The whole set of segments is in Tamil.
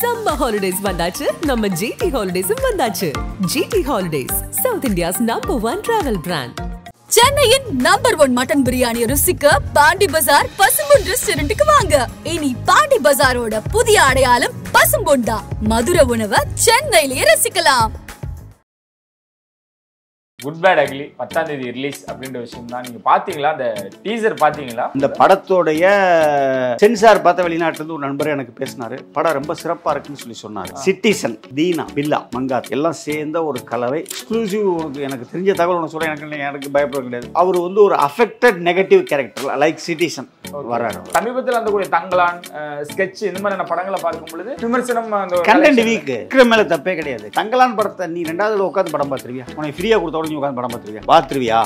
Summer holidays வந்தாச்சு நம்ம GT Holidays வந்தாச்சு. GT Holidays, South India's #1 travel brand. சென்னையின் நம்பர் 1 மட்டன் பிரியாணி ருசிக்க பாண்டி பஜார் பசும்பொன் ரெஸ்டாரண்ட்டுக்கு வாங்க. இனி பாண்டி பஜாரோட புதிய அடையாளம் பசும்பொன் தான். மதுரை உணவை சென்னையிலேயே ரசிக்கலாம். குட் பேட் அக்லி 10ஆம் தேதி ரிலீஸ் அப்படின்ற விஷயம் தான். நீங்க பாத்தீங்களா? அந்த டீசர் பாத்தீங்களா? இந்த படத்தோடைய சென்சார் பார்த்த வெளிநாட்டிலிருந்து ஒரு நண்பர் எனக்கு பேசினாரு. படம் ரொம்ப சிறப்பா இருக்குன்னு சொல்லி சொன்னாரு. சிட்டிசன், தீனா, பில்லா, மங்காத் எல்லாம் சேர்ந்த ஒரு கலவை. எக்ஸ்க்ளூசிவ் எனக்கு தெரிஞ்ச தகவல் ஒன்று சொல்ல எனக்கு பயப்பட கிடையாது. அவர் வந்து ஒரு affected negative character like citizen வர்றாரு. சமீபத்தில் அந்த கூட தங்கலான் ஸ்கெட்ச் இந்த மாதிரியான படங்களை பார்க்கும் பொழுது விமர்சனம் அந்த கண்டென்ட் வீக் இருக்கிற மேல தப்பே கிடையாது. தங்கலான் படத்தை நீ 2வது உட்காந்து படம் பார்த்துருவியா? உனக்கு ஃப்ரீயா கொடுத்த உட்காந்து படம் பார்த்துருவியா?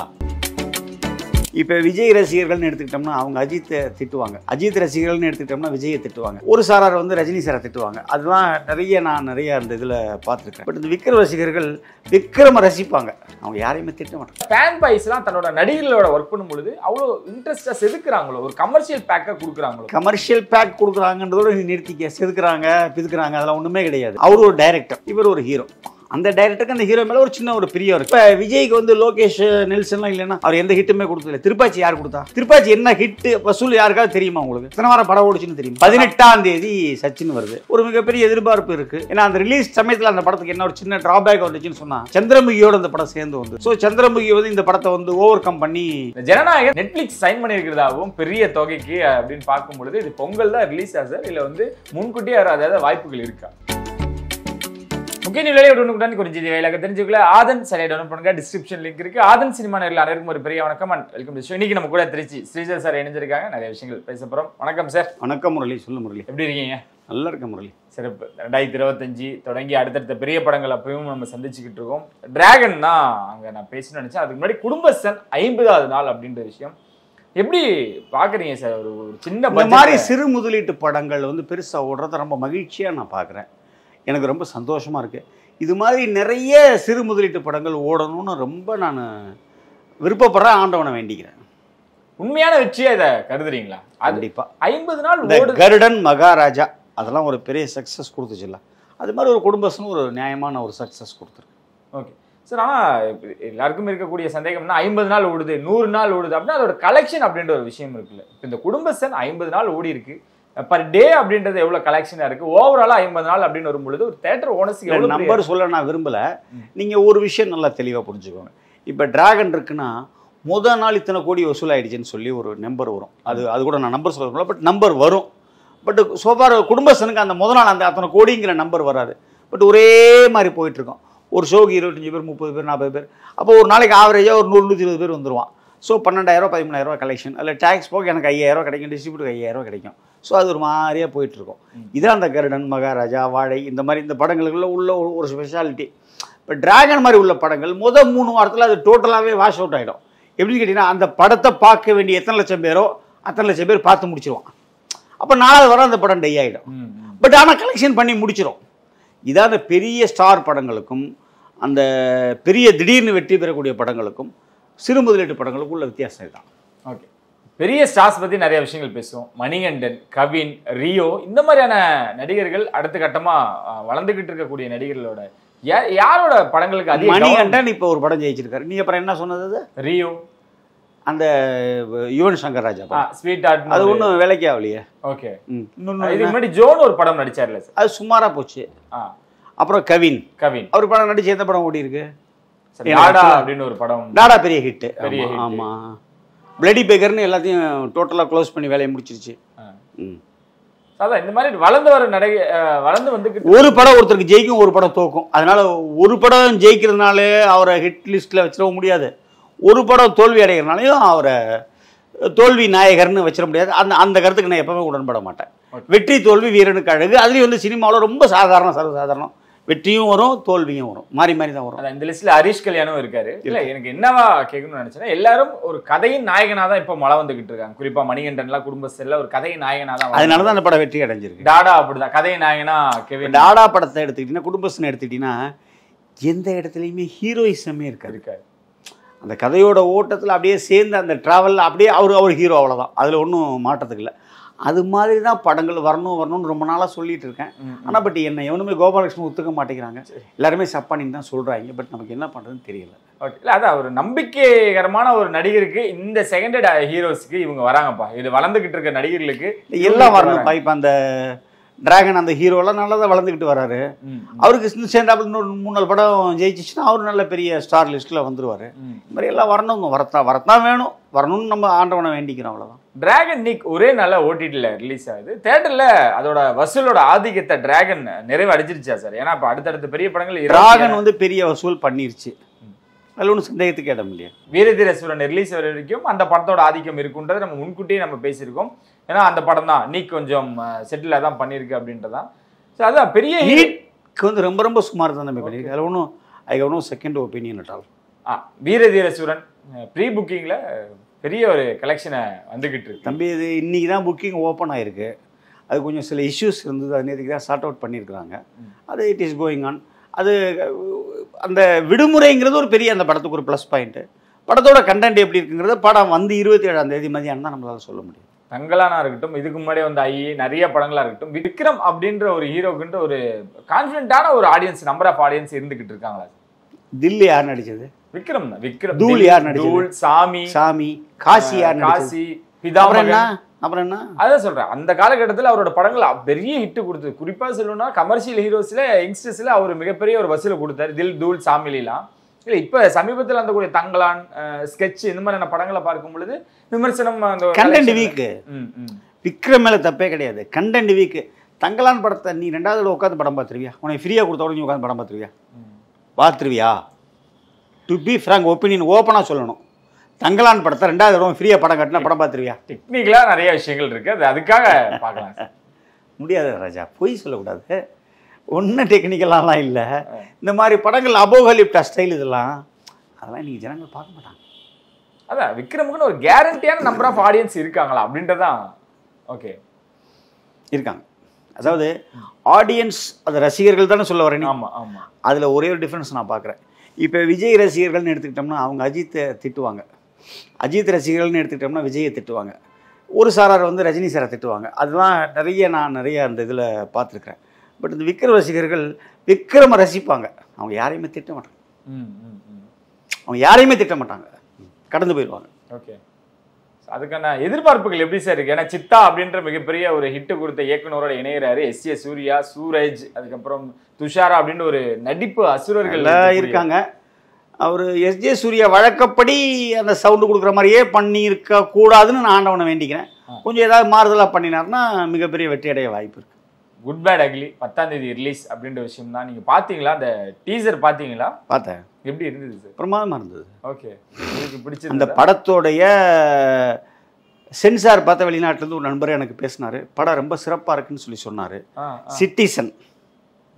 இப்ப விஜய் ரசிகர்கள்னு எடுத்துக்கிட்டோம்னா அவங்க அஜித்தை திட்டுவாங்க, அஜித் ரசிகர்கள்னு எடுத்துக்கிட்டோம்னா விஜயை திட்டுவாங்க, ஒரு சாரார் வந்து ரஜினி சாரை திட்டுவாங்க. அதெல்லாம் நான் நிறைய அந்த இதுல பார்த்துருக்கேன். பட் இந்த விக்ரம் ரசிகர்கள் விக்ரம ரசிப்பாங்க, அவங்க யாரையுமே திட்ட மாட்டாங்க. ஃபேன் பாய்ஸ்லாம் தன்னோட நடிகர்களோட ஒர்க் பண்ணும் பொழுது அவ்வளோ இன்ட்ரெஸ்டா செதுக்குறாங்களோ, ஒரு கமர்ஷியல் பேக்கை கொடுக்குறாங்களோ. கமர்ஷியல் பேக் கொடுக்குறாங்கன்றதோட நிறுத்திக்க, செதுக்குறாங்க பிதுக்குறாங்க, அதெல்லாம் ஒண்ணுமே கிடையாது. அவர் ஒரு டைரக்டர், இவர் ஒரு ஹீரோ. அந்த டைரக்டருக்கு அந்த ஹீரோ மேல ஒரு சின்ன ஒரு பிரியம் இருக்கு. இப்போ விஜய்க்கு வந்து லோகேஷ் நெல்சன்லாம் இல்லைன்னா அவர் எந்த ஹிட்டுமே கொடுத்ததில்லை. திருப்பாச்சி யார் கொடுத்தா? திருப்பாச்சி என்ன ஹிட் வசூல் யாருக்காவது தெரியுமா உங்களுக்கு? எத்தனை வாரம் படம் ஓடிச்சுன்னு தெரியும். 18ஆம் தேதி சச்சின் வருது. ஒரு மிகப்பெரிய எதிர்பார்ப்பு இருக்கு. ஏன்னா அந்த ரிலீஸ் சமயத்தில் அந்த படத்துக்கு என்ன ஒரு சின்ன டிராபேக் வந்துச்சுன்னு சொன்னா சந்திரமுகியோட அந்த படம் சேர்ந்து வந்து ஸோ சந்திரமுகி வந்து இந்த படத்தை வந்து ஓவர் கம் பண்ணி ஜனநாயகன் நெட்ஃபிளிக்ஸ் சைன் பண்ணியிருக்கிறதாகவும் பெரிய தொகைக்கு அப்படின்னு பார்க்கும் பொழுது இது பொங்கல் தான் ரிலீஸ் ஆகுது. இல்லை வந்து முன்கூட்டியே அதாவது வாய்ப்புகள் இருக்கா? முக்கிய நிலையை உடனுக்குடன் குறிஞ்சி வேலையாக தெரிஞ்சுக்கல ஆதன் சரியா டவுன்லோட் பண்ணுங்க. டிஸ்கிரிப்ஷன் லிங்க் இருக்கு. ஆதன் சினிமா நேரில் அனைவருக்கும் ஒரு பெரிய வணக்கம் அண்ட் வெல்கம் டு ஷோ. இன்னைக்கு நம்ம கூட திருச்சி ஸ்ரீஜர் சார் இணைஞ்சிருக்காங்க. நிறைய விஷயங்கள் பேச போறோம். வணக்கம் சார். வணக்கம் முரளி. சொல்லு முரளி, எப்படி இருக்கீங்க? நல்லா இருக்க முரளி. சிறப்பு. 2025 தொடங்கி அடுத்தடுத்த பெரிய படங்கள் அப்பயும் நம்ம சந்திச்சுக்கிட்டு இருக்கோம். டிராகன் தான் அங்கே நான் பேசணும்னு நினைச்சேன். அதுக்கு முன்னாடி குடும்பஸ்தன் 50வது நாள் அப்படின்ற விஷயம் எப்படி பாக்குறீங்க சார்? ஒரு சின்ன மாதிரி சிறு முதலீட்டு படங்கள் வந்து பெருசா ஓடுறத ரொம்ப மகிழ்ச்சியா நான் பாக்குறேன். எனக்கு ரொம்ப சந்தோஷமாக இருக்குது. இது மாதிரி நிறைய சிறு முதலீட்டு படங்கள் ஓடணும்னு ரொம்ப நான் விருப்பப்படுறேன், ஆண்டவனை வேண்டிக்கிறேன். உண்மையான வெற்றியா இதை கருதுறீங்களா? கண்டிப்பாக. 50 நாள் கருடன், மகாராஜா அதெல்லாம் ஒரு பெரிய சக்ஸஸ் கொடுத்துச்சுல்ல, அது மாதிரி ஒரு குடும்பஸ்னு ஒரு நியாயமான ஒரு சக்ஸஸ் கொடுத்துருக்கு. Okay sir. ஆனால் எல்லாருக்கும் இருக்கக்கூடிய சந்தேகம்னா 50 நாள் ஓடுது, 100 நாள் ஓடுது அப்படின்னா அதோட கலெக்ஷன் அப்படின்ற ஒரு விஷயம் இருக்குல்ல. இப்போ இந்த குடும்பஸ்தன் 50 நாள் ஓடி இருக்கு, பர் டே அப்படின்றது எவ்வளவு கலெக்ஷனா இருக்கு, ஓவராலா 50 நாள் அப்படின்னு வரும்பொழுது ஒரு தியேட்டர் ஓனர்ஸ்க்கு எவ்வளவு நம்பர் சொல்ல நான் விரும்பல. நீங்க ஒரு விஷயம் நல்லா தெளிவா புரிஞ்சுக்கோங்க. இப்ப டிராகன் இருக்குன்னா முதல் நாள் இத்தனை கோடி வசூல் ஆயிடுச்சுன்னு சொல்லி ஒரு நம்பர் வரும். அது கூட நான் நம்பர் சொல்ல, பட் நம்பர் வரும். பட் சோபார் குடும்பஸ்தனுக்கு அந்த முதல் நாள் அந்த அத்தனை கோடிங்கிற நம்பர் வராது. பட் ஒரே மாதிரி போயிட்டு இருக்கோம். ஒரு ஷோக்கு 25 பேர், 30 பேர், 40 பேர். அப்போ ஒரு நாளைக்கு ஆவரேஜாக ஒரு 100-120 பேர் வந்துடுவான். So 12,000 13,000 collection. அதில் டேக்ஸ் போக எனக்கு 5,000 கிடைக்கும், டிஸ்ட்ரிபியூட்டருக்கு 5,000 கிடைக்கும். ஸோ அது ஒரு மாதிரியாக போயிட்டுருக்கோம். இதான் அந்த கருடன், மகாராஜா, வாழை இந்த மாதிரி இந்த படங்களுக்குள்ள உள்ள ஒரு ஸ்பெஷாலிட்டி. இப்போ டிராகன் மாதிரி உள்ள படங்கள் முதல் 3 வாரத்தில் அது டோட்டலாகவே வாஷ் அவுட் ஆகிடும். எப்படின்னு கேட்டிங்கன்னா அந்த படத்தை பார்க்க வேண்டிய எத்தனை லட்சம் பேரோ அத்தனை லட்சம் பேர் பார்த்து முடிச்சிருவான். அப்போ 4வது வாரம் அந்த படம் டை ஆகிடும். பட் ஆனால் கலெக்ஷன் பண்ணி முடிச்சிடும். இதான் அந்த பெரிய ஸ்டார் படங்களுக்கும் அந்த பெரிய திடீர்னு வெற்றி பெறக்கூடிய படங்களுக்கும் சிறு முதலீட்டு படங்களுக்கும் உள்ள வித்தியாசம் தான். ஓகே, பெரிய ஸ்டார்ஸ் பத்தி நிறைய விஷயங்கள் பேசுவோம். மணிகண்டன், கவின், ரியோ இந்த மாதிரியான நடிகர்கள் அடுத்த கட்டமா வளர்ந்துகிட்டு இருக்கக்கூடிய நடிகர்களோட யாரோட படங்களுக்கு அதிக? மணிகண்டன் இப்போ ஒரு படம் ஜெயிச்சிருக்காரு. நீ அப்புறம் என்ன சொன்னது? ரியோ அந்த யுவன் சங்கர் ராஜா ஸ்வீட் ஆர்ட், அது ஒன்றும் வேலைக்கு ஆகலையே. ஓகே, இதுக்கு முன்னாடி ஜோன் ஒரு படம் நடிச்சார்ல, அது சுமாரா போச்சு. அப்புறம் கவின் அவர் படம் நடிச்சு எந்த படம் ஓடி இருக்கு? டாடா அப்படின்னு ஒரு படம். டாடா பெரிய ஹிட். ஆமா, பிளடி பேக்கர்னு எல்லாத்தையும் டோட்டலாக க்ளோஸ் பண்ணி வேலையை முடிச்சிருச்சு. அதான் இந்த மாதிரி வளர்ந்து வர வளர்ந்து வந்து ஒரு படம் ஒருத்தருக்கு ஜெயிக்கும், ஒரு படம் தோக்கும். அதனால ஒரு படம் ஜெயிக்கிறதுனால அவரை ஹிட் லிஸ்ட்ல வச்சிடவும் முடியாது, ஒரு படம் தோல்வி அடைகிறதுனாலையும் அவரை தோல்வி நாயகர்னு வச்சிட முடியாது. அந்த கருத்துக்கு நான் எப்பவுமே உடன்பட மாட்டேன். வெற்றி தோல்வி வீரனுக்கு அழகு. அதுலேயும் வந்து சினிமாவில் ரொம்ப சர்வசாதாரணம். வெற்றியும் வரும், தோல்வியும் வரும், மாறி மாறி தான் வரும். இந்த லிஸ்ட்ல ஹரிஷ் கல்யாணம் இருக்காரு. இல்ல எனக்கு என்னவா கேட்கணும்னு நினைச்சேன்னா, எல்லாரும் ஒரு கதையின் நாயகனா தான் இப்போ மழை வந்துகிட்டு இருக்காங்க. குறிப்பா மணிகண்டன்லாம் குடும்பஸ்தல்ல ஒரு கதையின் நாயகனா தான். அதனாலதான் அந்த படம் வெற்றி அடைஞ்சிருக்கு. டாடா அப்படிதான் கதையின் நாயகனா. டாடா படத்தை எடுத்துக்கிட்டீங்கன்னா, குடும்பஸ்தன் எடுத்துக்கிட்டீங்கன்னா எந்த இடத்துலையுமே ஹீரோயிசமே இருக்காது. அந்த கதையோட ஓட்டத்தில் அப்படியே சேர்ந்து அந்த டிராவலில் அப்படியே அவர் ஹீரோ, அவ்வளோதான். அதில் ஒன்றும் மாற்றத்துக்கு இல்லை. அது மாதிரி தான் படங்கள் வரணும்னு ரொம்ப நாளாக சொல்லிட்டு இருக்கேன். ஆனால் பட் என்ன எவனுமே கோபாலகிருஷ்ணன் ஒத்துக்க மாட்டேங்கிறாங்க. எல்லாருமே சப்பானின்னு தான் சொல்கிறாங்க. பட் நமக்கு என்ன பண்ணுறதுன்னு தெரியல. ஓகே, இல்லை அதான் ஒரு நம்பிக்கைகரமான ஒரு நடிகருக்கு இந்த செகண்டட் ஹீரோஸ்க்கு இவங்க வராங்கப்பா. இது வளர்ந்துக்கிட்டு இருக்க நடிகர்களுக்கு எல்லாம் வரணும்ப்பா. இப்போ அந்த டிராகன் அந்த ஹீரோலாம் நல்லா தான் வளர்ந்துக்கிட்டு வராரு. அவருக்கு சேர்ந்தாப்புல இன்னொரு 3-4 படம் ஜெயிச்சிச்சுன்னா அவர் நல்ல பெரிய ஸ்டார் லிஸ்ட்டில் வந்துருவார். இந்த மாதிரி எல்லாம் வரணும், வரத்தான் வேணும், வரணும்னு நம்ம ஆண்டவனை வேண்டிக்கிறோம், அவ்வளோதான். டிராகன் நிக் ஒரே நாள ஓடிடியில் ரிலீஸ் ஆகுது. தேட்டரில் அதோட வசூலோட ஆதிக்கத்தை டிராகன் நிறைவு அடிச்சிருச்சா சார்? ஏன்னா இப்போ அடுத்தடுத்த பெரிய படங்கள் டிராகன் வந்து பெரிய வசூல் பண்ணிருச்சு, அதில் ஒன்றும் சந்தேகத்துக்கு இடம் இல்லையா. வீரதீரசுரன் ரிலீஸ் வர வரைக்கும் அந்த படத்தோட ஆதிக்கம் இருக்குன்றதை நம்ம முன்கூட்டியே நம்ம பேசியிருக்கோம். ஏன்னா அந்த படம் தான் நீ கொஞ்சம் செட்டில் தான் பண்ணியிருக்கு அப்படின்றதான். ஸோ அதான் பெரிய நீட்க்கு வந்து ரொம்ப ரொம்ப சுமார் தான் நம்ம பண்ணியிருக்கு. அதில் ஒன்றும் I have no second opinion at all. Veeradheerasooran pre புக்கிங்கில் பெரிய ஒரு கலெக்ஷனை வந்துக்கிட்டு இருக்கு தம்பி. இது இன்றைக்கி தான் புக்கிங் ஓப்பன் ஆகிருக்கு. அது கொஞ்சம் சில இஷ்யூஸ் இருந்தது, அது நேற்றுக்கு தான் சார்ட் அவுட் பண்ணியிருக்கிறாங்க. அது இட் இஸ் கோயிங் ஆன். அது அந்த விடுமுறைங்கிறது ஒரு பெரிய அந்த படத்துக்கு ஒரு ப்ளஸ் பாயிண்ட்டு. படத்தோட கண்டென்ட் எப்படி இருக்குங்கிறது படம் வந்து 27ஆம் தேதி மதியானம் தான் நம்மளால் சொல்ல முடியும். தங்கலானா இருக்கட்டும், இதுக்கு முன்னாடி வந்து நிறைய படங்களா இருக்கட்டும், விக்ரம் அப்படின்ற ஒரு ஹீரோக்குன்ற ஒரு கான்ஃபிடென்ட்டான ஒரு ஆடியன்ஸ், நம்பர் ஆஃப் ஆடியன்ஸ் இருந்துகிட்டு இருக்காங்களா? தில்லி யார் நடிச்சது? விக்ரம் தான். விக்ரம், தூள் யார் நடிச்சது? தூள், சாமி, காசி யார் நடிச்சது? காசி, பிதாமகன். அப்புறம் என்ன அதான் சொல்றேன், அந்த காலகட்டத்தில் அவரோட படங்கள் பெரிய ஹிட் கொடுத்தது. குறிப்பா சொல்லணும்னா கமர்ஷியல் ஹீரோஸ்ல யங்ஸ்டர்ஸ்ல அவர் மிகப்பெரிய ஒரு வசூலை கொடுத்தாரு. தில், தூள், சாமிலாம் இல்லை. இப்போ சமீபத்தில் அந்த கூடிய தங்கலான், ஸ்கெட்ச் இந்த மாதிரியான படங்களை பார்க்கும் பொழுது விமர்சனம் அந்த கண்டென்ட் வீக்கு. விக்ரம் மேலே தப்பே கிடையாது, கண்டென்ட் வீக்கு. தங்கலான் படத்தை நீ 2வது உட்காந்து படம் பார்த்துருவியா? உனக்கு ஃப்ரீயாக கொடுத்த உடனே உட்காந்து படம் பார்த்துருவியா? டு பி ஃப்ராங்க் ஒப்பீனியன் ஓப்பனாக சொல்லணும், தங்கலான் படத்தை 2வது தடவை ஃப்ரீயாக படம் கட்டினா படம் பார்த்துருவியா? டெக்னிக்கலாக நிறைய விஷயங்கள் இருக்கு, அது அதுக்காக பார்க்கலாம். முடியாது ராஜா, பொய் சொல்லக்கூடாது. ஒன்றும் டெக்னிக்கலாலாம் இல்லை. இந்த மாதிரி படங்கள் அபோகலிப்டா ஸ்டைல் இதெல்லாம் அதெல்லாம் இன்றைக்கி ஜனங்கள் பார்க்க மாட்டாங்க. அதான் விக்ரமுக்குன்னு ஒரு கேரண்டியான நம்பர் ஆஃப் ஆடியன்ஸ் இருக்காங்களா அப்படின்றதான். ஓகே, இருக்காங்க. அதாவது ஆடியன்ஸ் அது ரசிகர்கள் தானே சொல்ல வரேன். ஆமாம் ஆமாம். அதில் ஒரே ஒரு டிஃப்ரென்ஸ் நான் பார்க்குறேன். இப்போ விஜய் ரசிகர்கள்னு எடுத்துக்கிட்டோம்னா அவங்க அஜித்தை திட்டுவாங்க, அஜித் ரசிகர்கள்னு எடுத்துக்கிட்டோம்னா விஜயை திட்டுவாங்க, ஒரு சாரார் வந்து ரஜினி சாரை திட்டுவாங்க. அதுதான் நான் நிறைய அந்த இதில் பார்த்துருக்குறேன். பட் இந்த விக்ரம் ரசிகர்கள் விக்ரம ரசிப்பாங்க, அவங்க யாரையுமே திட்ட மாட்டாங்க. அவங்க யாரையுமே திட்ட மாட்டாங்க, கடந்து போயிடுவாங்க. ஓகே, அதுக்கான எதிர்பார்ப்புகள் எப்படி சார் இருக்கு? ஏன்னா சித்தா அப்படின்ற மிகப்பெரிய ஒரு ஹிட்டு கொடுத்த இயக்குனரோட இணைகிறாரு எஸ்.ஏ. சூர்யா, சூரஜ், அதுக்கப்புறம் துஷாரா அப்படின்னு ஒரு நடிப்பு அசுரர்கள் இருக்காங்க. அவர் எஸ்.ஜே. சூர்யா வழக்கப்படி அந்த சவுண்டு கொடுக்குற மாதிரியே பண்ணியிருக்க கூடாதுன்னு நான் ஆண்டவனை வேண்டிக்கிறேன். கொஞ்சம் ஏதாவது மாறுதலாக பண்ணினார்னா மிகப்பெரிய வெற்றி அடைய வாய்ப்பு இருக்குது. குட் பேட் அக்லி 10ஆம் தேதி ரிலீஸ் அப்படின்ற விஷயம் தான். நீங்கள் பார்த்தீங்களா? அந்த டீசர் பார்த்தீங்களா? பார்த்தேன். எப்படி இருந்தது சார்? பிரமாதமாக இருந்தது. ஓகே, உங்களுக்கு பிடிச்சது? அந்த படத்தோடைய சென்சார் பார்த்த வெளிநாட்டிலேருந்து ஒரு நண்பர் எனக்கு பேசினார், படம் ரொம்ப சிறப்பாக இருக்குன்னு சொல்லி சொன்னார். சிட்டிசன்,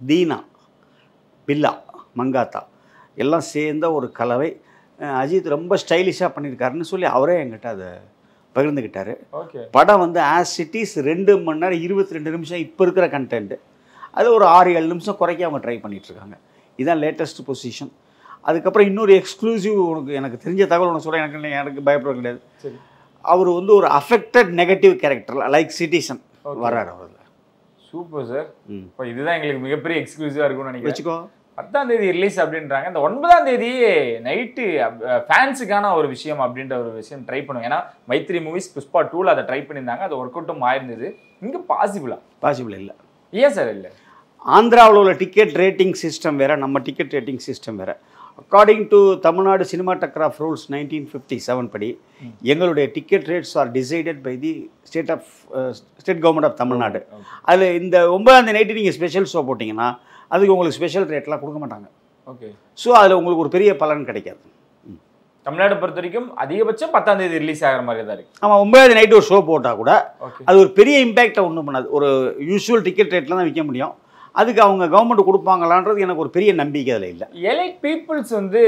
தீனா, பில்லா, மங்காத்தா எல்லாம் சேர்ந்த ஒரு கலவை. அஜித் ரொம்ப ஸ்டைலிஷாக பண்ணியிருக்காருன்னு சொல்லி அவரே என்கிட்ட அதை பகிர்ந்துக்கிட்டாரு. படம் வந்து ஆஸ் சிட்டிஸ் 2 மணி நேரம் 22 நிமிஷம் இப்போ இருக்கிற கண்டென்ட், அது ஒரு 6-7 நிமிஷம் குறைக்க அவங்க ட்ரை பண்ணிகிட்ருக்காங்க. இதுதான் லேட்டஸ்ட் பொசிஷன். அதுக்கப்புறம் இன்னொரு எக்ஸ்க்ளூசிவ் எனக்கு தெரிஞ்ச தகவல் ஒன்று சொல்ல, எனக்கு பயப்பட கிடையாது. அவர் வந்து ஒரு affected negative character like citizen வர்றாரு அவர். Super sir. இப்போ இதுதான் எங்களுக்கு மிகப்பெரிய எக்ஸ்க்ளூசிவாக இருக்கும்னு நினைக்கிறேன். வச்சுக்கோ, 10ஆம் தேதி ரிலீஸ் அப்படின்றாங்க. இந்த 9ஆம் தேதி நைட்டு ஃபேன்ஸுக்கான ஒரு விஷயம் அப்படின்ற ஒரு விஷயம் ட்ரை பண்ணுவோம். ஏன்னா மைத்ரி மூவிஸ் புஷ்பா 2 அதை ட்ரை பண்ணியிருந்தாங்க, அது ஒர்க் அவுட்டும் ஆயிருந்தது. இங்கே பாசிபிள் இல்லை. ஏன் சார் இல்லை? ஆந்திராவில் உள்ள டிக்கெட் ரேட்டிங் சிஸ்டம் வேறு, நம்ம டிக்கெட் ரேட்டிங் சிஸ்டம் வேறு. According to Tamil Nadu cinematograph rules 1957 படி எங்களுடைய ticket rates are decided by the state government of Tamil Nadu. அதில் இந்த 9ஆம் தேதி நைட்டு நீங்கள் ஸ்பெஷல் ஷோ போட்டிங்கன்னா அதுக்கு உங்களுக்கு ஸ்பெஷல் ரேட்லாம் கொடுக்க மாட்டாங்க. ஓகே, ஸோ அதில் உங்களுக்கு ஒரு பெரிய பலன் கிடைக்காது. தமிழ்நாடு பொறுத்த வரைக்கும் அதிகபட்சம் 10ஆம் தேதி ரிலீஸ் ஆகிற மாதிரி தான் இருக்குது. ஆமாம், 9ஆம் தேதி நைட்டு ஒரு ஷோ போட்டால் கூட அது ஒரு பெரிய இம்பேக்டை ஒன்றும் பண்ணாது. ஒரு யூஸ்வல் டிக்கெட் ரேட்டில் தான் விற்க முடியும். அதுக்கு அவங்க கவர்மெண்ட் கொடுப்பாங்களான்றது எனக்கு ஒரு பெரிய நம்பிக்கை அதில் இல்லை. எலைட் பீப்புள்ஸ் வந்து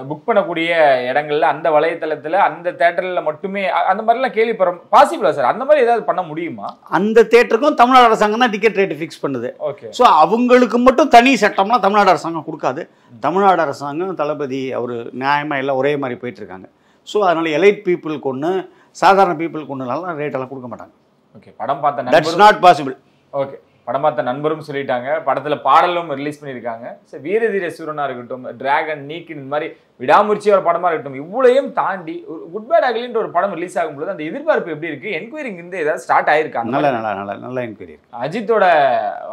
புக் பண்ணக்கூடிய இடங்கள்ல அந்த வலைத்தளத்தில் அந்த தேட்டரில் மட்டுமே அந்த மாதிரிலாம் கேள்விப்படுறோம். பாசிபிளா சார்? அந்த மாதிரி ஏதாவது பண்ண முடியுமா? அந்த தேட்டருக்கும் தமிழ்நாடு அரசாங்கம் தான் டிக்கெட் ரேட்டு ஃபிக்ஸ் பண்ணுது. ஓகே, ஸோ அவங்களுக்கு மட்டும் தனி சட்டம்லாம் தமிழ்நாடு அரசாங்கம் கொடுக்காது. தமிழ்நாடு அரசாங்கம் தளபதி அவர் நியாயமாக எல்லாம் ஒரே மாதிரி போயிட்டுருக்காங்க. ஸோ அதனால் எலைட் பீப்புளுக்கு ஒன்று, சாதாரண பீப்புளுக்கு ஒன்றுனாலும் ரேட்டெல்லாம் கொடுக்க மாட்டாங்க. ஓகே, படம் பார்த்த தட்ஸ் நாட் பாசிபிள். ஓகே, படம் பார்த்த நண்பரும் சொல்லிட்டாங்க, படத்துல பாடலும் ரிலீஸ் பண்ணியிருக்காங்க. ஸோ வீரதீர சூரனா இருக்கட்டும், டிராகன், நீக்கின், இந்த மாதிரி விடாமுயற்சி ஒரு படமா இருக்கட்டும், இவ்வளையும் தாண்டி ஒரு குட் பேட் அக்லின்ற ஒரு படம் ரிலீஸ் ஆகும்போது அந்த எதிர்பார்ப்பு எப்படி இருக்கு? என்கொயரிங் இருந்து ஏதாவது ஸ்டார்ட் ஆயிருக்காங்க? நல்ல என்கொயரி இருக்கு. அஜித்தோட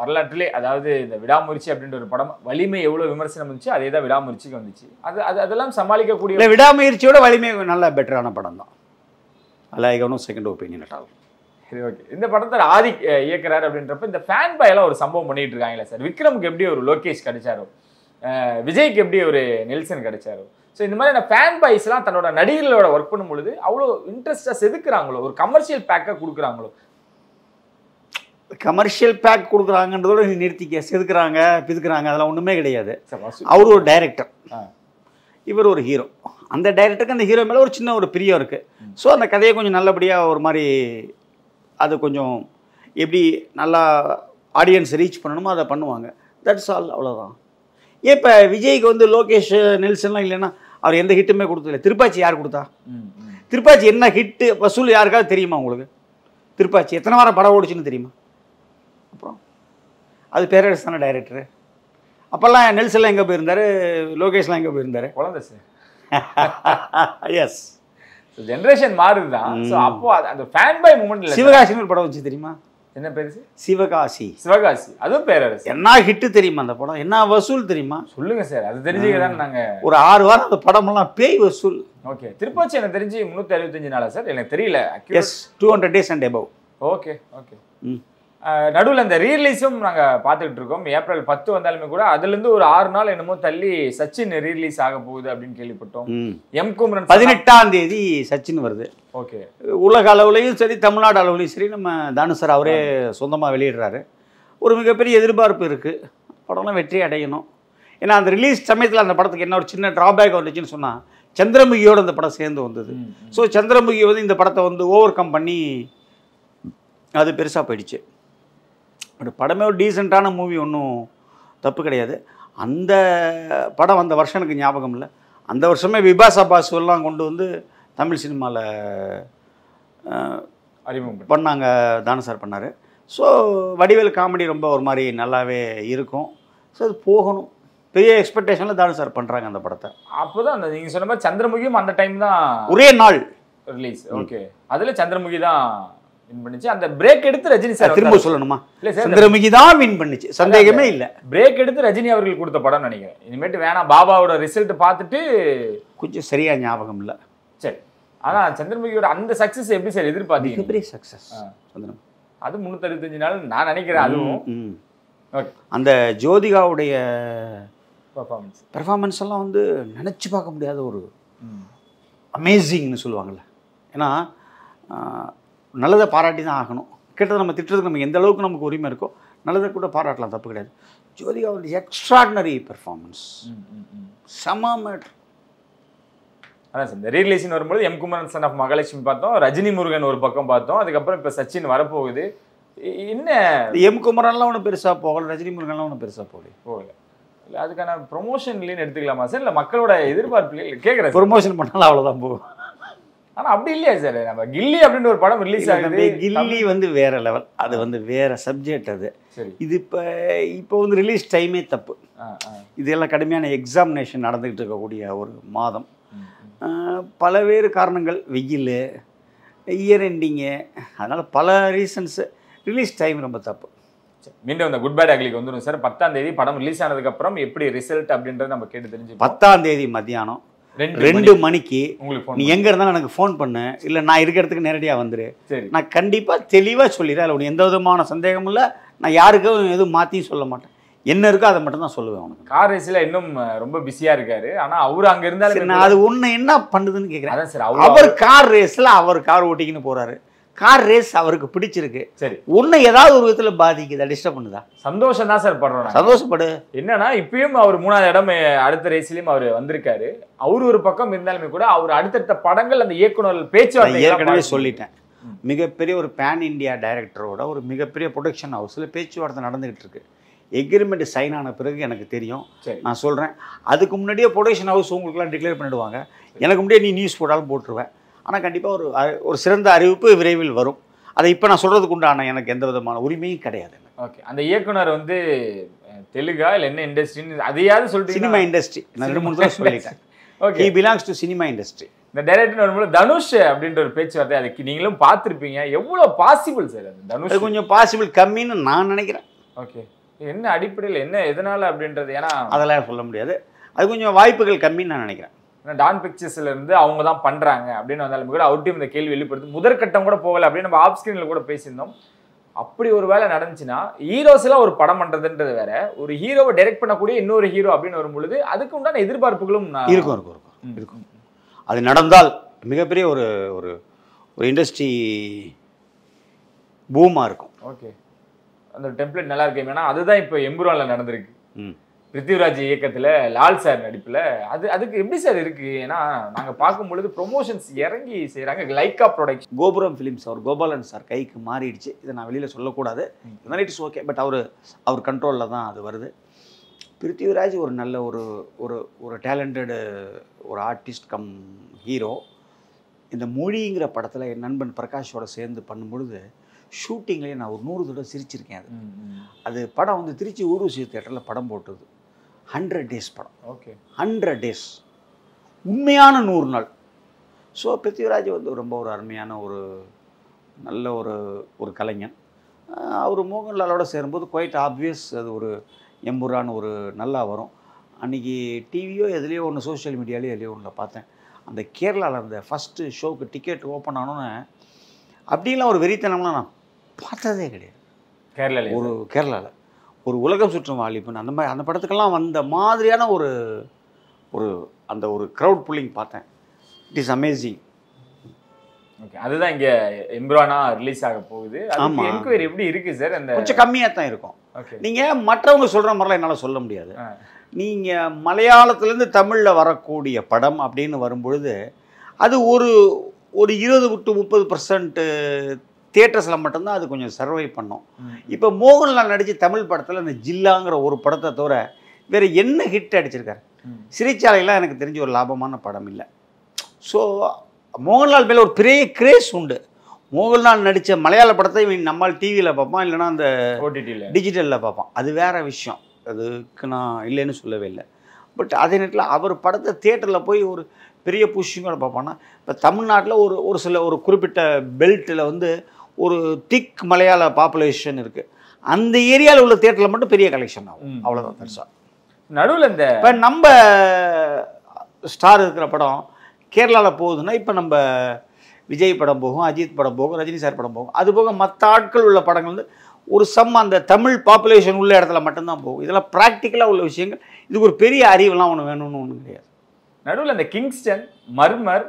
வரலாற்றிலே, அதாவது இந்த விடாமுயற்சி அப்படின்ற ஒரு படம் வலிமை எவ்வளவு விமர்சனம் வந்துச்சு, அதே தான் விடாமுயற்சிக்கு வந்துச்சு. அதெல்லாம் சமாளிக்கக்கூடிய விடாமுயற்சியோட வலிமை நல்ல பெட்டரான படம் தான். அலாய்கனும் செகண்ட் ஒப்பீனியன் ஆகும். சரி, ஓகே. இந்த படத்தை ஆதி இயக்குறாரு அப்படின்றப்ப இந்த ஃபேன் பாயெல்லாம் ஒரு சம்பவம் பண்ணிட்டு இருக்காங்களே சார். விக்ரமுக்கு எப்படி ஒரு லோகேஷ் கிடைச்சாரோ, விஜய்க்கு எப்படி ஒரு நெல்சன் கிடைச்சாரோ, ஸோ இந்த மாதிரி ஃபேன் பாய்ஸ் எல்லாம் தன்னோட நடிகர்களோட ஒர்க் பண்ணும் பொழுது அவ்வளோ இன்ட்ரெஸ்டா செதுக்குறாங்களோ, ஒரு கமர்ஷியல் பேக்கா கொடுக்குறாங்களோ. கமர்ஷியல் பேக் கொடுக்குறாங்கன்றதோட நிறுத்திக்க, செதுக்குறாங்க, பிதுக்குறாங்க, அதெல்லாம் ஒன்றுமே கிடையாது. அவர் ஒரு டைரக்டர், இவர் ஒரு ஹீரோ. அந்த டைரக்டருக்கு அந்த ஹீரோ மேலே ஒரு சின்ன ஒரு பிரியம் இருக்குது. ஸோ அந்த கதையை கொஞ்சம் நல்லபடியாக ஒரு மாதிரி அது கொஞ்சம் எப்படி நல்லா ஆடியன்ஸ் ரீச் பண்ணணுமோ அதை பண்ணுவாங்க. தட்ஸ் ஆல், அவ்வளோதான். இப்போ விஜய்க்கு வந்து லோகேஷ் நெல்சன்லாம் இல்லைன்னா அவர் எந்த ஹிட்டுமே கொடுத்ததில்லை. திருப்பாச்சி யார் கொடுத்தா? திருப்பாச்சி என்ன ஹிட்டு வசூல் யாருக்காவது தெரியுமா உங்களுக்கு? திருப்பாச்சி எத்தனை வாரம் படம் ஓடிச்சுன்னு தெரியுமா? அப்புறம் அது பேரரசு தானே டைரக்டரு. அப்போல்லாம் நெல்சன்லாம் எங்கே போயிருந்தாரு, லோகேஷ்லாம் எங்கே போயிருந்தாரு? குழந்தை சார். எஸ், ஜெனரேஷன் மாறுதுதான். ஸோ அப்போ அந்த ஃபேன் பாய் மூமெண்ட் இல்லை. சிவகாசின்னு ஒரு படம் வச்சு தெரியுமா? என்ன பேரு? சிவகாசி. சிவகாசி, அதுவும் பேரரசு. என்ன ஹிட்டு தெரியுமா அந்த படம்? என்ன வசூல் தெரியுமா? சொல்லுங்க சார், அது தெரிஞ்சுக்கதான் நாங்க ஒரு 6 வாரம் அந்த படமெல்லாம் பேய் வசூல். ஓகே, திருப்பாச்சி எனக்கு தெரிஞ்சு 365 நாளா சார்? எனக்கு தெரியல. Yes, 200 days and above. Okay okay. நடுவில் அந்த ரீரிலீஸும் நாங்க பார்த்துக்கிட்டு இருக்கோம். ஏப்ரல் 10 வந்தாலுமே கூட அதுல இருந்து ஒரு 6 நாள் என்னமோ தள்ளி சச்சின் ரீரிலீஸ் ஆக போகுது அப்படின்னு கேள்விப்பட்டோம். எம் குமரன் 18ஆம் தேதி சச்சின் வருது. ஓகே, உலக அளவுலையும் சரி, தமிழ்நாடு அளவுலையும் சரி, நம்ம தானு சார் அவரே சொந்தமாக வெளியிடுறாரு. ஒரு மிகப்பெரிய எதிர்பார்ப்பு இருக்குது, படம்லாம் வெற்றி அடையணும். ஏன்னா அந்த ரிலீஸ் சமயத்தில் அந்த படத்துக்கு என்ன ஒரு சின்ன ட்ராபேக் வந்துச்சுன்னு சொன்னால், சந்திரமுகியோடு அந்த படம் சேர்ந்து வந்தது. ஸோ சந்திரமுகி வந்து இந்த படத்தை வந்து ஓவர் கம் பண்ணி அது பெருசாக போயிடுச்சு. பட் படமே ஒரு டீசெண்டான மூவி, ஒன்றும் தப்பு கிடையாது. அந்த படம் வந்த வருஷம் எனக்கு ஞாபகம் இல்லை. அந்த வருஷமே விபாசா பாசுவெல்லாம் கொண்டு வந்து தமிழ் சினிமாவில் அறிமுகம் பண்ணாங்க, தானு சார் பண்ணார். ஸோ வடிவேல் காமெடி ரொம்ப ஒரு மாதிரி நல்லாவே இருக்கும். ஸோ அது போகணும். பெரிய எக்ஸ்பெக்டேஷனில் தானு சார் பண்ணுறாங்க அந்த படத்தை. அப்போ தான் அந்த நீங்கள் சொன்ன மாதிரி சந்திரமுகியும் அந்த டைம் தான் ஒரே நாள் ரிலீஸ். ஓகே, அதில் சந்திரமுகி தான் வின் பண்ணிச்சு. அந்த பிரேக் எடுத்து ரஜினி சார் திரும்ப சொல்லணுமா? இல்லை சார், சந்திரமுகி தான் வின் பண்ணிச்சு, சந்தேகமே இல்லை. பிரேக் எடுத்து ரஜினி அவர்கள் கொடுத்த படம் நினைக்கிறேன். இனிமேட்டு வேணாம், பாபாவோட ரிசல்ட் பார்த்துட்டு கொஞ்சம் சரியா ஞாபகம் இல்லை. சரி, ஆனால் சந்திரமுகியோட அந்த சக்ஸஸ் எப்படி சார் எதிர்பார்த்தீங்க? மிகப்பெரிய சக்ஸஸ் சந்திரமுகி. அது 365 நாள் நான் நினைக்கிறேன். அதுவும் ஓகே. அந்த ஜோதிகாவுடைய பெர்ஃபார்மன்ஸ் எல்லாம் வந்து நினச்சி பார்க்க முடியாத ஒரு அமேசிங்னு சொல்லுவாங்கள்ல. ஏன்னா நல்லதை பாராட்டி தான் ஆகணும். கெட்டதை நம்ம திட்டுறதுக்கு நமக்கு எந்த அளவுக்கு நமக்கு உரிமை இருக்கோ, நல்லதை கூட பாராட்டலாம், தப்பு கிடையாது. ஜோதிகாவுடைய எக்ஸ்ட்ராடினரி பெர்ஃபார்மன்ஸ், செம மேட்ரு. அதான் சார், இந்த ரீரிலீஸ்னு வரும்போது M Kumaran son of Mahalakshmi பார்த்தோம், ரஜினி முருகன் ஒரு பக்கம் பார்த்தோம், அதுக்கப்புறம் இப்போ சச்சின் வரப்போகுது. என்ன எம் குமரன்லாம் ஒன்றும் பெருசாக போகல, ரஜினி முருகன்லாம் ஒன்றும் பெருசாக போகல. இல்லை அதுக்கான ப்ரொமோஷன்லேன்னு எடுத்துக்கலாமா சார்? இல்லை மக்களோட எதிர்பார்ப்பு கேட்குறேன். ப்ரொமோஷன் பண்ணாலும் அவ்வளோதான் போகும். ஆனால் அப்படி இல்லையா சார்? நம்ம கில்லி அப்படின்னு ஒரு படம் ரிலீஸ் ஆகுது. கில்லி வந்து வேற லெவல், அது வந்து வேற சப்ஜெக்ட். அது சரி, இது இப்போ வந்து ரிலீஸ் டைமே தப்பு. இதெல்லாம் கடுமையான எக்ஸாமினேஷன் நடந்துக்கிட்டு இருக்கக்கூடிய ஒரு மாதம். பலவேறு காரணங்கள், வெயில், இயர் எண்டிங்கு, அதனால் பல ரீசன்ஸு ரிலீஸ் டைம் ரொம்ப தப்பு. மீண்டும் இந்த குட் பேட் அக்லிக்கு வந்துடும் சார். 10ஆம் தேதி படம் ரிலீஸ் ஆனதுக்கப்புறம் எப்படி ரிசல்ட் அப்படின்றத நம்ம கேட்டு தெரிஞ்சு 10ஆம் தேதி மத்தியானம் 2 மணிக்கு நீ எங்கே இருந்தாலும் எனக்கு ஃபோன் பண்ணு, இல்லை நான் இருக்கிற இடத்துக்கு நேரடியாக வந்துரு. நான் கண்டிப்பாக தெளிவாக சொல்லிடுறேன். அதில் உனக்கு எந்த விதமான சந்தேகமும் இல்லை. நான் யாருக்கும் எதுவும் மாற்றியும் சொல்ல மாட்டேன். என்ன இருக்கோ அதை மட்டும் தான் சொல்லுவேன். அவனுக்கு கார் ரேஸில் இன்னும் ரொம்ப பிஸியாக இருக்காரு. ஆனால் அவர் அங்கே இருந்தாலும் நான் அது ஒன்று என்ன பண்ணுதுன்னு கேட்குறேன். அவர் கார் ரேஸில் அவர் கார் ஓட்டிக்கின்னு போகிறாரு. கார் ரேஸ் அவருக்கு பிடிச்சிருக்கு. சரி, ஒன்று ஏதாவது ஒரு விதத்தில் பாதிக்குது, டிஸ்டர்ப் பண்ணுதா? சந்தோஷம் தான் சார் படுறோம். சந்தோஷப்படு. என்னன்னா இப்பயும் அவர் 3ஆவது இடம் அடுத்த ரேஸ்லயும் அவர் வந்திருக்காரு. அவரு ஒரு பக்கம் இருந்தாலுமே கூட அவர் அடுத்தடுத்த படங்கள் அந்த இயக்குனர் பேச்சுவார்த்தை ஏற்கனவே சொல்லிட்டேன். மிகப்பெரிய ஒரு பேன் இண்டியா டைரக்டரோட ஒரு மிகப்பெரிய ப்ரொடக்ஷன் ஹவுஸில் பேச்சுவார்த்தை நடந்துகிட்டு இருக்கு. எக்ரிமெண்ட் சைன் ஆன பிறகு எனக்கு தெரியும். நான் சொல்கிறேன், அதுக்கு முன்னாடியே ப்ரொடக்ஷன் ஹவுஸ் உங்களுக்குலாம் டிக்ளேர் பண்ணிடுவாங்க. எனக்கு முன்னாடியே நீ நியூஸ் போட்டாலும் போட்டுருவேன். ஆனால் கண்டிப்பாக ஒரு சிறந்த அறிவிப்பு விரைவில் வரும். அதை இப்போ நான் சொல்கிறதுக்கு உண்டான எனக்கு எந்த விதமான உரிமையும் கிடையாது. ஓகே, அந்த இயக்குனர் வந்து தெலுங்கா இல்லை என்ன இண்டஸ்ட்ரின்னு அதையாவது சொல்லிட்டு சினிமா இண்டஸ்ட்ரி நான் 2-3 தடவை சொல்லிட்டேன். Okay, he belongs to cinema industry. இந்த டைரக்டர் வரும்போது தனுஷ் அப்படின்ற ஒரு பேச்சுவார்த்தை அதுக்கு நீங்களும் பார்த்துருப்பீங்க. எவ்வளோ பாசிபிள் சார் அது தனுஷ்? அது கொஞ்சம் பாசிபிள் கம்மின்னு நான் நினைக்கிறேன். ஓகே, என்ன அடிப்படையில் என்ன எதனால அப்படின்றது? ஏன்னா அதெல்லாம் சொல்ல முடியாது. அது கொஞ்சம் வாய்ப்புகள் கம்மின்னு நான் நினைக்கிறேன். டான் பிக்சர்ஸ்ல இருந்து அவங்க தான் பண்றாங்க அப்படின்னு வந்தாலும் கூட அவர்ட்டையும் இந்த கேள்வி வெளிப்படுத்து முதற்கட்டம் கூட போகல அப்படின்னு நம்ம ஆஃப் ஸ்கிரீன்ல கூட பேசியிருந்தோம். அப்படி ஒரு வேலை நடந்துச்சுன்னா ஹீரோஸ் எல்லாம் ஒரு படம் பண்றதுன்றது வேற, ஒரு ஹீரோவை டைரக்ட் பண்ணக்கூடிய இன்னொரு ஹீரோ அப்படின்னு வரும்பொழுது அதுக்கு உண்டான எதிர்பார்ப்புகளும் இருக்கும். அது நடந்தால் மிகப்பெரிய ஒரு ஒரு ஒரு இண்டஸ்ட்ரி பூமா இருக்கும். ஓகே, அந்த டெம்ப்ளேட் நல்லா இருக்கு. ஏன்னா அதுதான் இப்போ எம்புரான்ல நடந்திருக்கு. பிருத்திவிராஜ் இயக்கத்துல லால் சார் நடிப்புல அதுக்கு எப்படி சார் இருக்கு? ஏன்னா நாங்க பார்க்கும் பொழுது ப்ரொமோஷன்ஸ் இறங்கி செய்யறாங்க. லைக்கா ப்ரொடக்ஷன் கோபுரம் ஃபிலிம்ஸ் அவர் கோபாலன் சார் கைக்கு மாறிடுச்சு. இதை நான் வெளியில் சொல்லக்கூடாது. இருந்தாலும் இட்ஸ் ஓகே. பட் அவர் கண்ட்ரோலில் தான் அது வருது. பிருத்திவிராஜ் ஒரு நல்ல ஒரு ஒரு ஒரு டேலண்டடு ஒரு ஆர்டிஸ்ட் கம் ஹீரோ. இந்த மொழிங்கிற படத்தில் என் நண்பன் பிரகாஷோட சேர்ந்து பண்ணும்பொழுது ஷூட்டிங்லேயே நான் ஒரு 100 தடவை சிரிச்சிருக்கேன். அது படம் வந்து திருச்சி ஊர்வசி தியேட்டரில் படம் போட்டது. 100 days படம். ஓகே, 100 days உண்மையான 100 நாள். ஸோ பிருத்திவிராஜ் வந்து ரொம்ப ஒரு அருமையான ஒரு நல்ல ஒரு கலைஞன். அவர் மோகன்லாலோட சேரும்போது குவைட் ஆப்வியஸ் அது ஒரு எம்புரான்னு ஒரு நல்லா வரும். அன்றைக்கி டிவியோ எதுலேயோ ஒன்று சோஷியல் மீடியாலேயோ எதுலையோ ஒன்றில் பார்த்தேன். அந்த கேரளாவில் அந்த ஃபஸ்ட்டு ஷோவுக்கு டிக்கெட் ஓப்பன் ஆனோன்னு அப்படின்லாம் ஒரு வெறித்தனம்லாம் நான் பார்த்ததே கிடையாது. கேரளாவில் ஒரு உலகம் சுற்றும் வாலிபன் அந்த மாதிரி அந்த படத்துக்கெல்லாம் வந்த மாதிரியான ஒரு அந்த ஒரு க்ரௌட் புல்லிங் பார்த்தேன். It is amazing. ஓகே, அதுதான் இங்கே எம்புரானா ரிலீஸ் ஆக போகுது. ஆமாம், என்கொயரி எப்படி இருக்குது சார்? அந்த கொஞ்சம் கம்மியாக தான் இருக்கும். ஓகே, நீங்கள் மற்றவங்க சொல்கிற மாதிரிலாம் என்னால் சொல்ல முடியாது. நீங்கள் மலையாளத்துலேருந்து தமிழில் வரக்கூடிய படம் அப்படின்னு வரும்பொழுது அது ஒரு 20 to 30% தியேட்டர்ஸில் மட்டும்தான் அது கொஞ்சம் சர்வை பண்ணோம். இப்போ மோகன்லால் நடித்து தமிழ் படத்தில் இந்த ஜில்லாங்கிற ஒரு படத்தை தவிர வேறு என்ன ஹிட் அடிச்சிருக்காரு? சிறைச்சாலையெல்லாம் எனக்கு தெரிஞ்ச ஒரு லாபமான படம் இல்லை. ஸோ மோகன்லால் மேலே ஒரு பெரிய கிரேஸ் உண்டு. மோகன்லால் நடித்த மலையாள படத்தை நம்மால் டிவியில் பார்ப்பான், இல்லைனா அந்த டிஜிட்டலில் பார்ப்பான். அது வேறு விஷயம். அதுக்கு நான் இல்லைன்னு சொல்லவே இல்லை. பட் அதே நேரத்தில் அவர் படத்தை தியேட்டரில் போய் ஒரு பெரிய புஷ்ஷிங்கோட பார்ப்பான்னா, இப்போ தமிழ்நாட்டில் ஒரு குறிப்பிட்ட பெல்ட்டில் வந்து ஒரு திக் மலையாள பாப்புலேஷன் இருக்குது. அந்த ஏரியாவில் உள்ள தியேட்டரில் மட்டும் பெரிய கலெக்ஷன் ஆகும். அவ்வளோதான் பெருசாக. நடுவில் இந்த இப்போ நம்ம ஸ்டார் இருக்கிற படம் கேரளாவில் போகுதுன்னா இப்போ நம்ம விஜய் படம் போகும், அஜித் படம் போகும், ரஜினி சார் படம் போகும். அது போக மற்ற ஆட்கள் உள்ள படங்கள் வந்து ஒரு அந்த தமிழ் பாப்புலேஷன் உள்ள இடத்துல மட்டும்தான் போகும். இதெல்லாம் ப்ராக்டிக்கலாக உள்ள விஷயங்கள். இதுக்கு ஒரு பெரிய அறிவெல்லாம் ஒன்று வேணும்னு ஒன்றும் கிடையாது. நடுவில் இந்த கிங்ஸ்டன், மர்மர்,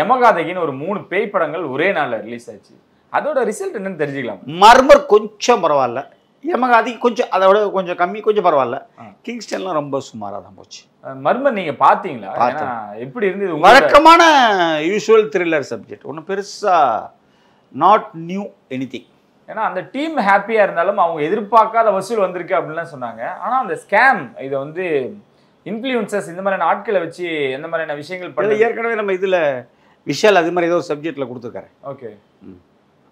யமகாதகின்னு ஒரு 3 பேய் படங்கள் ஒரே நாளில் ரிலீஸ் ஆச்சு. அதோட ரிசல்ட் என்னன்னு தெரிஞ்சுக்கலாம். மர்மர் கொஞ்சம் பரவாயில்ல, யமகாதி கொஞ்சம் அதோட கொஞ்சம் கம்மி, கொஞ்சம் பரவாயில்ல. கிங்ஸ்டன்லாம் ரொம்ப சுமாராக தான் போச்சு. மர்மர் நீங்கள் பார்த்தீங்களா? எப்படி இருந்தது? வழக்கமான யூஸ்வல் த்ரில்லர் சப்ஜெக்ட், ஒன்றும் பெருசாக நாட் நியூ எனிதிங். ஏன்னா அந்த டீம் ஹாப்பியாக இருந்தாலும் அவங்க எதிர்பார்க்காத வசூல் வந்திருக்கு அப்படின்லாம் சொன்னாங்க. ஆனால் அந்த ஸ்கேம் இதை வந்து இன்ஃப்ளூயன்சர்ஸ் இந்த மாதிரியான ஆட்களை வச்சு எந்த மாதிரியான விஷயங்கள் பண்ணி ஏற்கனவே நம்ம இதில் விஷால் அது மாதிரி ஏதோ ஒரு சப்ஜெக்டில் கொடுத்துருக்காரு. ஓகே,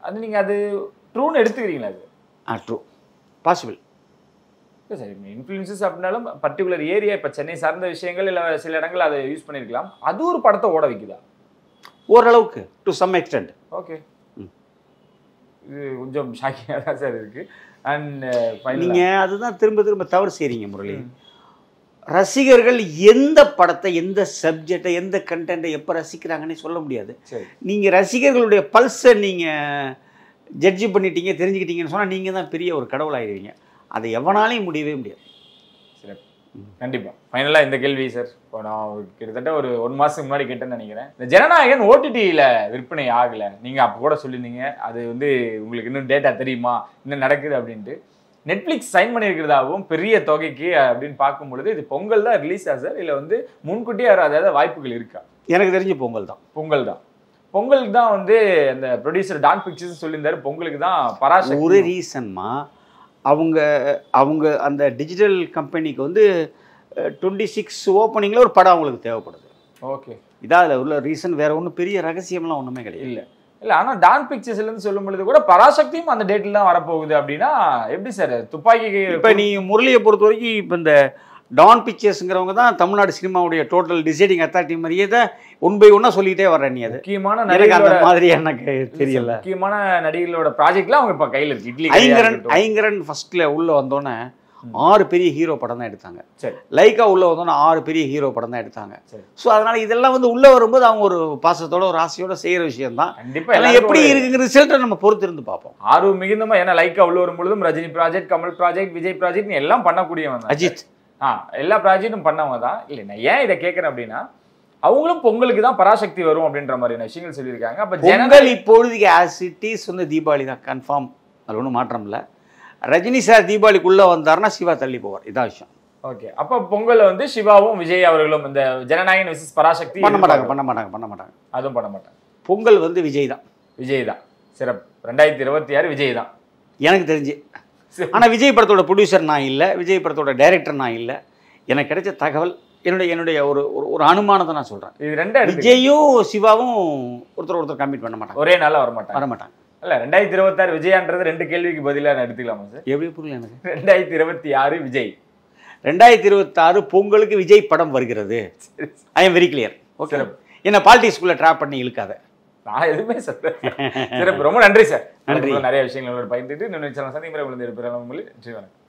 அது நீங்கள் அது ட்ரூன்னு எடுத்துக்கிறீங்களா? அது ட்ரூ பாசிபிள். சரி, இன்ஃப்ளூயன்சஸ் அப்படின்னாலும் பர்டிகுலர் ஏரியா இப்போ சென்னை சார்ந்த விஷயங்கள் இல்லை சில இடங்கள் அதை யூஸ் பண்ணியிருக்கலாம். அது ஒரு படத்தை ஓட வைக்குதா? ஓரளவுக்கு, டு சம் எக்ஸ்டென்ட். ஓகே, இது கொஞ்சம் ஷாக்கிங்காக தான் சார் இருக்குது. அண்ட் நீங்கள் அதுதான் திரும்ப தவறு செய்கிறீங்க முரளி. ரசிகர்கள் எந்த படத்தை, எந்த சப்ஜெக்டை, எந்த கண்டென்ட்டை எப்போ ரசிக்கிறாங்கன்னே சொல்ல முடியாது. நீங்கள் ரசிகர்களுடைய பல்ஸை நீங்கள் ஜட்ஜி பண்ணிட்டீங்க, தெரிஞ்சுக்கிட்டீங்கன்னு சொன்னால் நீங்கள் தான் பெரிய ஒரு கடவுள் ஆகிடுவீங்க. அதை எவனாலையும் முடியவே முடியாது. சரி, கண்டிப்பாக. ஃபைனலாக இந்த கேள்வி சார், இப்போ நான் கிட்டத்தட்ட ஒரு 1 மாதத்துக்கு முன்னாடி கேட்டேன்னு நினைக்கிறேன். இந்த ஜனநாயகன் ஓடிடியில் விற்பனை ஆகலை, நீங்கள் அப்போ கூட சொல்லியிருந்தீங்க. அது வந்து உங்களுக்கு இன்னும் டேட்டா தெரியுமா, இன்னும் நடக்குது அப்படின்ட்டு. நெட்ஃப்ளிக்ஸ் சைன் பண்ணியிருக்கிறதாகவும் பெரிய தொகைக்கு அப்படின்னு பார்க்கும் பொழுது இது பொங்கல் தான் ரிலீஸ் ஆகுது சார், இல்லை வந்து முன்கூட்டியே அதாவது வாய்ப்புகள் இருக்கா? எனக்கு தெரிஞ்சு பொங்கல் தான். பொங்கலுக்கு தான் வந்து அந்த ப்ரொடியூசர் டான் பிக்சர்ஸ் சொல்லியிருந்தாரு, பொங்கலுக்கு தான் பராசக்தி. ஒரு ரீசன்மா அவங்க அந்த டிஜிட்டல் கம்பெனிக்கு வந்து 26 ஓப்பனிங்கில் ஒரு படம் அவங்களுக்கு தேவைப்படுது. ஓகே, இதான் அதில் உள்ள ரீசன். வேறு ஒன்றும் பெரிய ரகசியம்லாம் ஒன்றுமே கிடையாது. இல்லை, இல்ல ஆனா டான் பிக்சர்ஸ்ல இருந்து சொல்லும் பொழுது கூட பராசக்தியும் அந்த டேட்ல தான் வரப்போகுது அப்படின்னா எப்படி சார் துப்பாக்கி இப்ப நீ முரளியை பொறுத்த வரைக்கும் இப்ப இந்த டான் பிக்சர்ஸ்ங்கிறவங்க தான் தமிழ்நாடு சினிமாவுடைய டோட்டல் டிசைடிங் அத்தாரிட்டி மாதிரியே தான் ஒன் பை ஒன்னா சொல்லிட்டே வர்றேன். நீ அது முக்கியமான எனக்கு நடிகர்களோட அந்த மாதிரி எனக்கு தெரியல. முக்கியமான நடிகர்களோட ப்ராஜெக்ட்ல அவங்க இப்ப கையில இருக்கு. இட்லி ஐங்கரன் ஃபர்ஸ்ட்ல உள்ள வந்தோன்னே 6 பெரிய ஹீரோ படம் தான் எடுத்தாங்க. சரி. லைக்கா உள்ள வந்தோன்னா 6 பெரிய ஹீரோ படம் தான் எடுத்தாங்க. சரி. ஸோ அதனால இதெல்லாம் வந்து உள்ள வரும்போது அவங்க ஒரு பாசத்தோட ஒரு ஆசையோட செய்யற விஷயம் தான். கண்டிப்பா எல்லாம் எப்படி இருக்குங்கிற ரிசல்ட்டை நம்ம பொறுத்து இருந்து பார்ப்போம். ஆர்வம் மிகுந்தமா ஏன்னா லைக்கா உள்ள வரும் பொழுதும் Rajini project, Kamal project, Vijay project எல்லாம் பண்ணக்கூடியவங்க தான். அஜித் எல்லா ப்ராஜெக்டும் பண்ணவங்க தான். இல்லை நான் ஏன் இதை கேட்கறேன் அப்படின்னா அவங்களும் பொங்கலுக்கு தான் பராசக்தி வரும் அப்படின்ற மாதிரியான விஷயங்கள் சொல்லியிருக்காங்க. அப்ப பொங்கல் இப்பொழுதுக்கு ஆஸ் இட் இஸ் வந்து தீபாவளி தான் கன்ஃபார்ம். அது ஒன்றும் மாற்றம் இல்லை. ரஜினி சார் தீபாவளிக்குள்ள வந்தாருன்னா சிவா தள்ளி போவார். இதான் விஷயம். ஓகே. அப்ப பொங்கல் வந்து சிவாவும் விஜய் அவர்களும் இந்த ஜனநாயகன் விசஸ் பராசக்தி பண்ண மாட்டாங்க. அதுவும் பண்ண மாட்டாங்க. பொங்கல் வந்து விஜய் தான். விஜய் தான் சிறப்பு. 2026 விஜய் தான் எனக்கு தெரிஞ்சு. ஆனால் விஜய் படத்தோட ப்ரொடியூசர் நான் இல்லை, விஜய் படத்தோட டைரக்டர் நான் இல்லை. எனக்கு கிடைச்ச தகவல் என்னுடைய ஒரு அனுமானத்தை நான் சொல்கிறேன். இது ரெண்டு விஜயும் சிவாவும் ஒருத்தர் கம்மிட் பண்ண மாட்டாங்க. ஒரே நாளில் வரமாட்டாங்க. இல்ல 2026 விஜயான்றது 2 கேள்விக்கு பதிலா நான் எடுத்துக்கலாமா சார்? எப்படி புரியல எனக்கு. 2026 விஜய். 2026 பொங்கலுக்கு விஜய் படம் வருகிறது. I am very clear. Okay. என்ன பாலிடிக்ஸ்குள்ள ட்ராப் பண்ணி இழுக்காத. நான் எதுவுமே சொல்றேன். சிறப்பு. ரொம்ப நன்றி சார். நன்றி. நிறைய விஷயங்களோட பகிர்ந்துட்டு இன்னொரு சேனல் சந்திக்கிற உங்களுக்கு